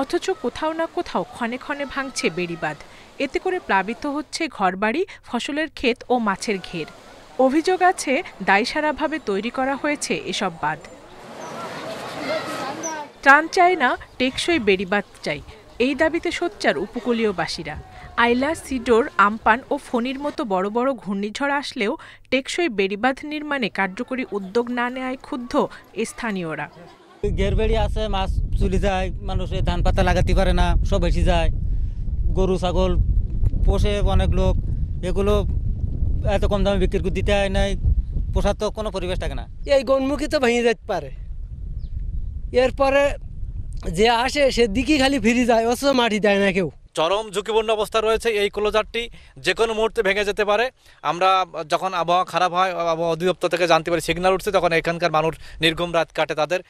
অথচ কোথাও না কোথাও ক্ষণে ক্ষণে ভাঙছে বেড়িবাঁধ। এতে করে প্লাবিত হচ্ছে ঘরবাড়ি, ফসলের ক্ষেত ও মাছের ঘের। অভিযোগ আছে দায়সারাভাবে তৈরি করা হয়েছে এসব বাঁধ। ত্রাণ চায় না, টেকসই বেড়িবাঁধ চাই, এই দাবিতে সোচ্চার উপকূলীয়বাসীরা। আইলা, সিডোর, আমপান ও ফণির মতো বড় বড় ঘূর্ণিঝড় আসলেও টেকসই বেড়িবাঁধ নির্মাণে কার্যকরী উদ্যোগ না নেওয়ায় ক্ষুব্ধ স্থানীয়রা। ঘের বেড়ি আছে, মাছ চলে যায়, মানুষ ধান পাতা লাগাতে পারে না, সব ভেসে যায়। গরু ছাগল পোষে অনেক লোক, এগুলো এত কম দামে বিক্রি করে দিতে হয় নাই, পোষার তো কোনো পরিবেশ থাকে না। এই গণমুখী তো ভেঙে যেতে পারে, এরপরে যে আসে সে দিকে খালি ফিরে যায়, অথচ মাটি দেয় না কেউ। চরম ঝুঁকিপূর্ণ অবস্থা রয়েছে এই ক্লোজারটি, যে কোনো মুহূর্তে ভেঙে যেতে পারে। আমরা যখন আবহাওয়া খারাপ হয়, আবহাওয়া অধিদপ্তর থেকে জানতে পারি সিগন্যাল উঠছে, তখন এখানকার মানুষ নির্ঘুম রাত কাটে তাদের।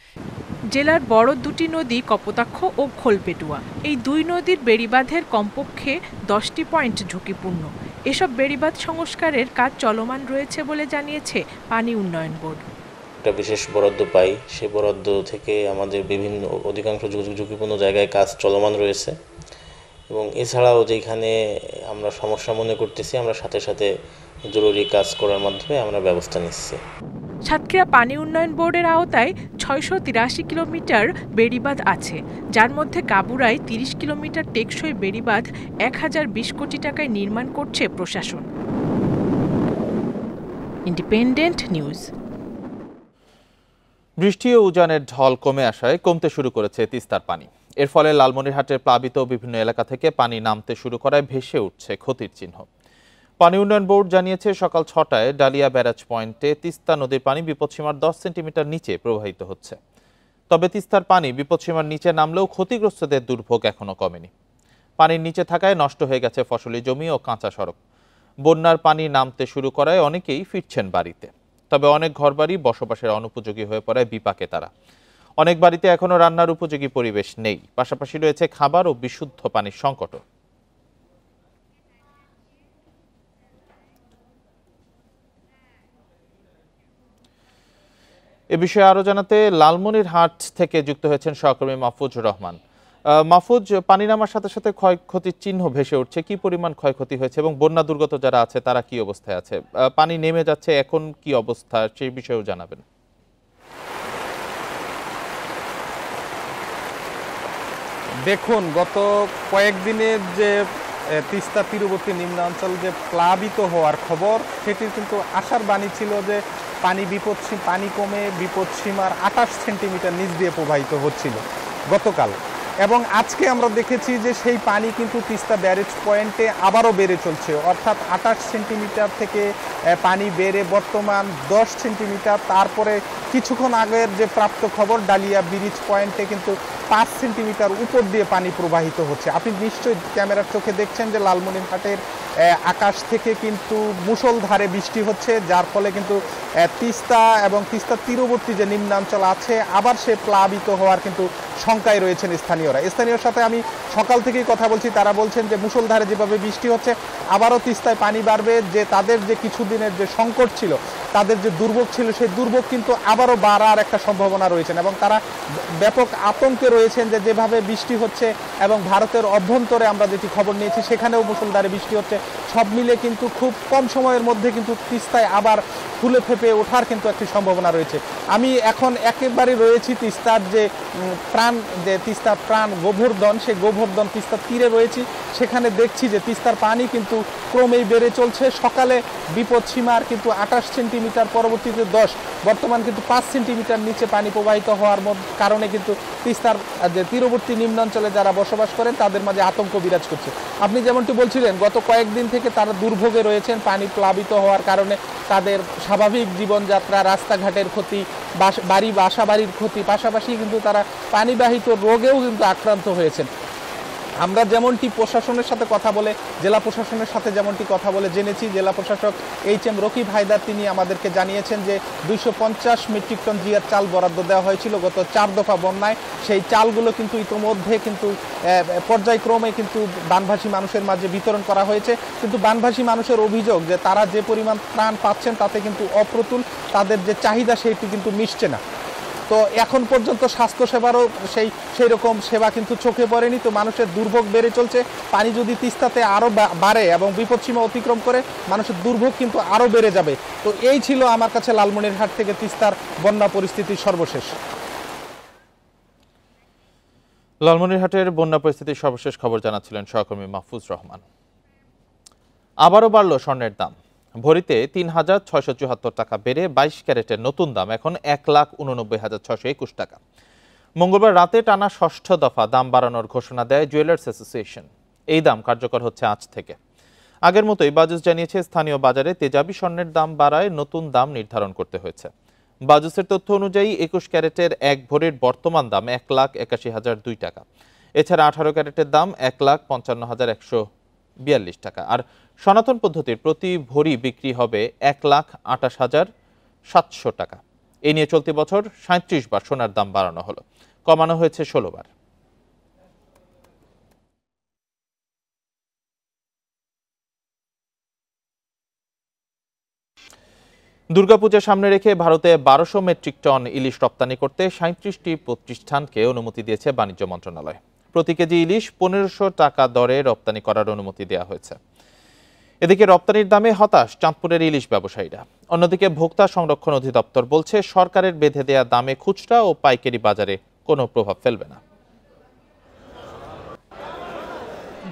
জেলার বড় দুটি নদী কপোতাক্ষ ও খোলপেটুয়া, এই দুই নদীর বেড়িবাঁধের কমপক্ষে 10টি পয়েন্ট ঝুঁকিপূর্ণ। এসব বেড়িবাঁধ সংস্কারের কাজ চলমান রয়েছে বলে জানিয়েছে পানি উন্নয়ন বোর্ড। একটা বিশেষ বরাদ্দ পাই, সেই বরাদ্দ থেকে আমাদের বিভিন্ন অধিকাংশ ঝুঁকিপূর্ণ জায়গায় কাজ চলমান রয়েছে এবং এছাড়াও যেখানে আমরা সমস্যা মনে করতেছি আমরা সাথে সাথে জরুরি কাজ করার মাধ্যমে আমরা ব্যবস্থা নিচ্ছি। সাতক্ষীরা পানি উন্নয়ন বোর্ডের আওতায় 683 কিলোমিটার বেড়িবাঁধ আছে, যার মধ্যে কাবুরায় 30 কিলোমিটার টেকসই বেড়িবাঁধ 1020 কোটি টাকায় নির্মাণ করছে প্রশাসন। Independent news. বৃষ্টি ও উজানের ঢল কমে আসায় কমতে শুরু করেছে তিস্তার পানি। এর ফলে লালমনিরহাটের প্লাবিত বিভিন্ন এলাকা থেকে পানি নামতে শুরু করায় ভেসে উঠছে ক্ষতির চিহ্ন। পানি উন্নয়ন বোর্ড জানিয়েছে সকাল 6টায় ডালিয়া ব্যারাজ পয়েন্টে তিস্তা নদীর পানি বিপদসীমার 10 সেন্টিমিটার নিচে প্রবাহিত হচ্ছে। তবে তিস্তার পানি বিপদসীমার নিচে নামলেও ক্ষতিগ্রস্তদের দুর্ভোগ এখনো কমেনি। পানির নিচে থাকায় নষ্ট হয়ে গেছে ফসলি জমি ও কাঁচা সড়ক। বন্যার পানি নামতে শুরু করায় অনেকেই ফিরছেন বাড়িতে, তবে অনেক ঘরবাড়ি বসবাসের অনুপযোগী হয়ে পড়ায় বিপাকে তারা। অনেক বাড়িতে এখনো রান্নার উপযোগী পরিবেশ নেই, পাশাপাশি রয়েছে খাবার ও বিশুদ্ধ পানির সংকটও। এ বিষয়ে আরো জানাতে লালমনিরহাট থেকে যুক্ত হয়েছেন সহকর্মী মাহফুজুর রহমান। মাহফুজ, পানি নামার সাথে সাথে ক্ষয়ক্ষতির চিহ্ন ভেসে উঠছে, কি পরিমাণ ক্ষয়ক্ষতি হয়েছে এবং বন্যা দুর্গত যারা আছে তারা কি অবস্থায় আছে? পানি নেমে যাচ্ছে, এখন কি অবস্থা সেই বিষয়েও জানাবেন। দেখুন, গত কয়েকদিনের যে তিস্তা তীরবর্তী নিম্নাঞ্চল যে প্লাবিত হওয়ার খবর, সেটির কিন্তু আশার বাণী ছিল যে পানি কমে বিপদসীমার 28 সেন্টিমিটার নিচ দিয়ে প্রবাহিত হচ্ছিল গতকাল, এবং আজকে আমরা দেখেছি যে সেই পানি কিন্তু তিস্তা ব্যারেজ পয়েন্টে আবারও বেড়ে চলছে, অর্থাৎ 28 সেন্টিমিটার থেকে পানি বেড়ে বর্তমান 10 সেন্টিমিটার। তারপরে কিছুক্ষণ আগের যে প্রাপ্ত খবর, ডালিয়া ব্রিজ পয়েন্টে কিন্তু 5 সেন্টিমিটার উপর দিয়ে পানি প্রবাহিত হচ্ছে। আপনি নিশ্চয়ই ক্যামেরার চোখে দেখছেন যে লালমনিরহাটের আকাশ থেকে কিন্তু মুষলধারে বৃষ্টি হচ্ছে, যার ফলে কিন্তু তিস্তা এবং তিস্তা তীরবর্তী যে নিম্নাঞ্চল আছে আবার সে প্লাবিত হওয়ার কিন্তু শঙ্কায় রয়েছেন স্থানীয়র সাথে আমি সকাল থেকেই কথা বলছি। তারা বলছেন যে মুষলধারে যেভাবে বৃষ্টি হচ্ছে আবারও তিস্তায় পানি বাড়বে, যে তাদের যে কিছুদিনের যে সংকট ছিল, তাদের যে দুর্ভোগ ছিল, সেই দুর্ভোগ কিন্তু আবারও বাড়ার একটা সম্ভাবনা রয়েছেন এবং তারা ব্যাপক আতঙ্কে রয়েছেন যে যেভাবে বৃষ্টি হচ্ছে এবং ভারতের অভ্যন্তরে আমরা যেটি খবর নিয়েছি সেখানেও মুষলধারে বৃষ্টি হচ্ছে, সব মিলে কিন্তু খুব কম সময়ের মধ্যে কিন্তু তিস্তায় আবার ফুলে ফেপে ওঠার কিন্তু একটি সম্ভাবনা রয়েছে। আমি এখন একেবারে রয়েছি তিস্তার যে তিস্তার প্রাণ গোবর্ধন, সেই গোবর্ধন তিস্তার তীরে রয়েছি। সেখানে দেখছি যে তিস্তার পানি কিন্তু ক্রমেই বেড়ে চলছে। সকালে বিপদসীমার কিন্তু 28 সেন্টিমিটার, পরবর্তীতে 10, বর্তমান কিন্তু 5 সেন্টিমিটার নিচে পানি প্রবাহিত হওয়ার কারণে কিন্তু তিস্তার যে তীরবর্তী নিম্নাঞ্চলে যারা বসবাস করেন তাদের মাঝে আতঙ্ক বিরাজ করছে। আপনি যেমনটি বলছিলেন, গত কয়েকদিন থেকে তারা দুর্ভোগে রয়েছেন, পানি প্লাবিত হওয়ার কারণে তাদের স্বাভাবিক জীবনযাত্রা, রাস্তাঘাটের ক্ষতি, বাসা বাড়ির ক্ষতি, পাশাপাশি কিন্তু তারা পানিবাহিত রোগেও কিন্তু আক্রান্ত হয়েছেন। আমরা যেমনটি প্রশাসনের সাথে কথা বলে, জেলা প্রশাসনের সাথে যেমনটি কথা বলে জেনেছি, জেলা প্রশাসক এইচ.এম. রকিব হায়দার তিনি আমাদেরকে জানিয়েছেন যে 250 মেট্রিক টন জিয়ার চাল বরাদ্দ দেওয়া হয়েছিল গত 4 দফা বন্যায়। সেই চালগুলো কিন্তু ইতিমধ্যে কিন্তু পর্যায়ক্রমে কিন্তু বানভাসী মানুষের মাঝে বিতরণ করা হয়েছে, কিন্তু বানভাসী মানুষের অভিযোগ যে তারা যে পরিমাণ ত্রাণ পাচ্ছেন তাতে কিন্তু অপ্রতুল, তাদের যে চাহিদা সেটি কিন্তু মিটছে না। তো এখন পর্যন্ত স্বাস্থ্যসেবারও সেই রকম সেবা কিন্তু চোখে পড়েনি। তো মানুষের দুর্ভোগ বেড়ে চলছে। পানি যদি তিস্তাতে আরও বাড়ে এবং বিপদসীমা অতিক্রম করে, মানুষের দুর্ভোগ কিন্তু আরও বেড়ে যাবে। তো এই ছিল আমার কাছে লালমনিরহাট থেকে তিস্তার বন্যা পরিস্থিতির সর্বশেষ। লালমনিরহাটের বন্যা পরিস্থিতির সর্বশেষ খবর জানাচ্ছিলেন সহকর্মী মাহফুজ রহমান। আবারও বাড়ল স্বর্ণের দাম। ভরিতে ৩,৬৭৪ টাকা বেড়ে 22 ক্যারেটের নতুন দাম এখন 1,89,621 টাকা। মঙ্গলবার রাতে টানা ৬ষ্ঠ দফা দাম বাড়ানোর ঘোষণা দেয় জুয়েলার্স অ্যাসোসিয়েশন। এই দাম কার্যকর হচ্ছে আজ থেকে। আগের মতোই বাজুস জানিয়েছে, স্থানীয় বাজারে তেজাবি স্বর্ণের দাম বাড়ায় নতুন দাম নির্ধারণ করতে হয়েছে। বাজুসের তথ্য অনুযায়ী 21 ক্যারেটের 1 ভরির বর্তমান দাম 1,81,002 টাকা। এছাড়া 18 ক্যারেটের দাম 1,55,142 টাকা। আর সনাতন পদ্ধতির প্রতি ভরি বিক্রি হবে 1,28,700 টাকা। এ নিয়ে চলতি বছর 37 বার সোনার দাম বাড়ানো হলো, কমানো হয়েছে 16 বার। দুর্গাপূজা সামনে রেখে ভারতে 1200 মেট্রিক টন ইলিশ রপ্তানি করতে 37টি প্রতিষ্ঠানকে অনুমতি দিয়েছে বাণিজ্য মন্ত্রণালয়। প্রতি কেজি ইলিশ 1500 টাকা দরে রপ্তানি করার অনুমতি দেওয়া হয়েছে। এদিকে রপ্তানির দামে হতাশ চাঁদপুরের ইলিশ ব্যবসায়ীরা। অন্যদিকে ভোক্তা সংরক্ষণ অধিদপ্তর বলছে, সরকারের বেঁধে দেয়া দামে খুচরা ও পাইকারি বাজারে কোনো প্রভাব ফেলবে না।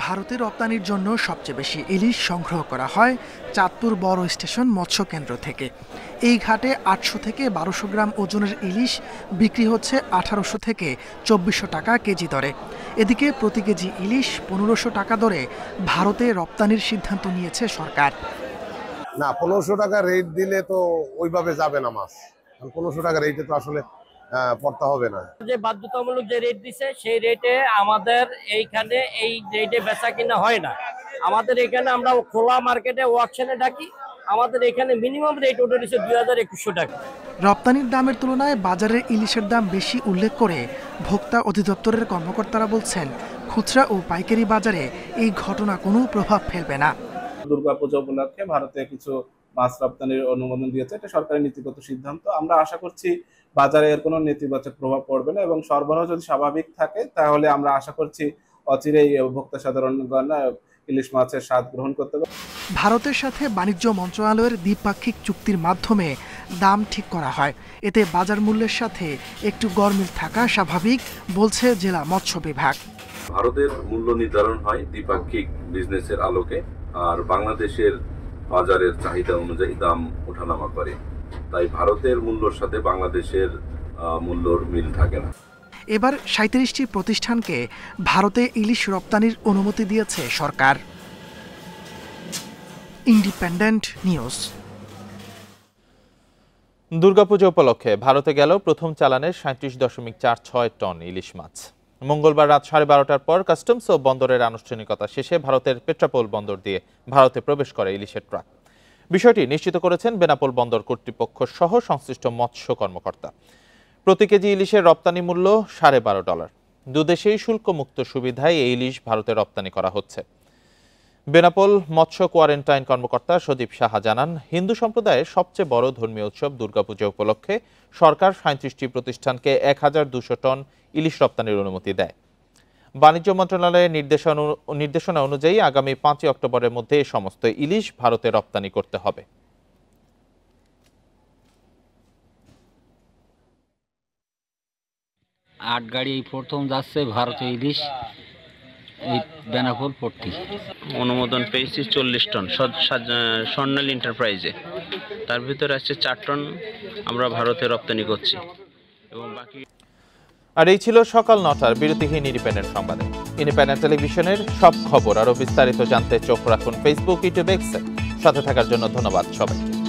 ভারতে রপ্তানির জন্য সবচেয়ে বেশি ইলিশ সংগ্রহ করা হয় চাঁদপুর বড় স্টেশন মৎস্য কেন্দ্র থেকে। এই ঘাটে 800 থেকে 1200 গ্রাম ওজনের ইলিশ বিক্রি হচ্ছে 1800 থেকে 2400 টাকা কেজি দরে। এদিকে প্রতি কেজি ইলিশ 1500 টাকা দরে ভারতে রপ্তানির সিদ্ধান্ত নিয়েছে সরকার। না, 1500 টাকা রেট দিলে তো ওইভাবে যাবে না মাছ। 1500 টাকা রেটে তো আসলে পড়তে হবে না। যে বাধ্যতামূলক যে রেট দিছে সেই রেটে আমাদের এইখানে এই রেটে বেচা কিনা হয় না। আমাদের এখানে আমরা খোলা মার্কেটে অকশনে ডাকি, আমাদের এখানে মিনিমাম রেট ওটা দিচ্ছে 2100 টাকা। রপ্তানির দামের তুলনায় বাজারের ইলিশের দাম বেশি উল্লেখ করে ভোক্তা অধিদপ্তরের কর্মকর্তারা বলছেন, খুচরা ও পাইকারি বাজারে এই ঘটনা কোনো প্রভাব ফেলবে না। দুর্গাপূজা উপলক্ষে ভারতে কিছু মাছ রপ্তানির অনুমোদন দিয়েছে। এটা সরকারের নীতিগত সিদ্ধান্ত। আমরা আশা করছি বাজারে এর কোনো নেতিবাচক প্রভাব পড়বে না এবং সরবরাহ যদি স্বাভাবিক থাকে তাহলে আমরা আশা করছি অচিরেই ভোক্তা সাধারণগণ ইলিশ মাছের স্বাদ গ্রহণ করতে পারবে। ভারতের সাথে বাণিজ্য মন্ত্রণালয়ের দ্বিপাক্ষিক চুক্তির মাধ্যমে দাম ঠিক করা হয়। এতে বাজার মূল্যের সাথে একটু গরমিল থাকা স্বাভাবিক বলছে জেলা মৎস্য বিভাগ। ভারতের মূল্য নির্ধারণ হয় দ্বিপাক্ষিক বিজনেসের আলোকে, আর বাংলাদেশের বাজারের চাহিদা অনুযায়ী দাম ওঠানামা করে। তাই ভারতের মূল্যর সাথে বাংলাদেশের মূল্যর মিল থাকে না। এবার ৩৭টি প্রতিষ্ঠানকে ভারতে ইলিশ রপ্তানির অনুমতি দিয়েছে সরকার। Independent news. দুর্গাপূজা উপলক্ষে ভারতে গেল প্রথম চালানের ৩৭.৪৬ টন ইলিশ মাছ। মঙ্গলবার রাত 12:30টার পর কাস্টমস ও বন্দরের আনুষ্ঠানিকতা শেষে ভারতের পেট্রাপোল বন্দর দিয়ে ভারতে প্রবেশ করে ইলিশের ট্রাক। বিষয়টি নিশ্চিত করেছেন বেনাপোল বন্দর কর্তৃপক্ষ সহ সংশ্লিষ্ট মৎস্য কর্মকর্তা। প্রতি কেজি ইলিশের রপ্তানি মূল্য $12.৫। দুদেশেই শুল্কমুক্ত সুবিধায় এই ইলিশ ভারতে রপ্তানি করা হচ্ছে। বেনাপোল মৎস্য কোয়ারেন্টাইন কর্মকর্তা সজীব সাহা জানান, হিন্দু সম্প্রদায়ের সবচেয়ে বড় ধর্মীয় উৎসব দুর্গাপূজা উপলক্ষে সরকার ৩৭টি প্রতিষ্ঠানকে ১,২০০ টন ইলিশ রপ্তানির অনুমতি দেয়। বাণিজ্য মন্ত্রণালয়ের নির্দেশনা অনুযায়ী আগামী ৫ অক্টোবরের মধ্যে এই সমস্ত ইলিশ ভারতে রপ্তানি করতে হবে। ৮ গাড়ি এই প্রথম যাচ্ছে ভারতে ইলিশ এই বেনাপোল পোর্ট থেকে। অনুমোদন পেয়েছি 40 টন স্বর্ণালী এন্টারপ্রাইজে, তার ভিতরে আছে 4 টন আমরা ভারতে রপ্তানি করছি এবং বাকি। আর এই ছিল সকাল ৯টার বিরতিহীন ইন্ডিপেন্ডেন্ট সংবাদে। ইন্ডিপেন্ডেন্ট টেলিভিশনের সব খবর আরও বিস্তারিত জানতে চোখ রাখুন ফেসবুক, ইউটিউব, এক্সে। সাথে থাকার জন্য ধন্যবাদ সবাইকে।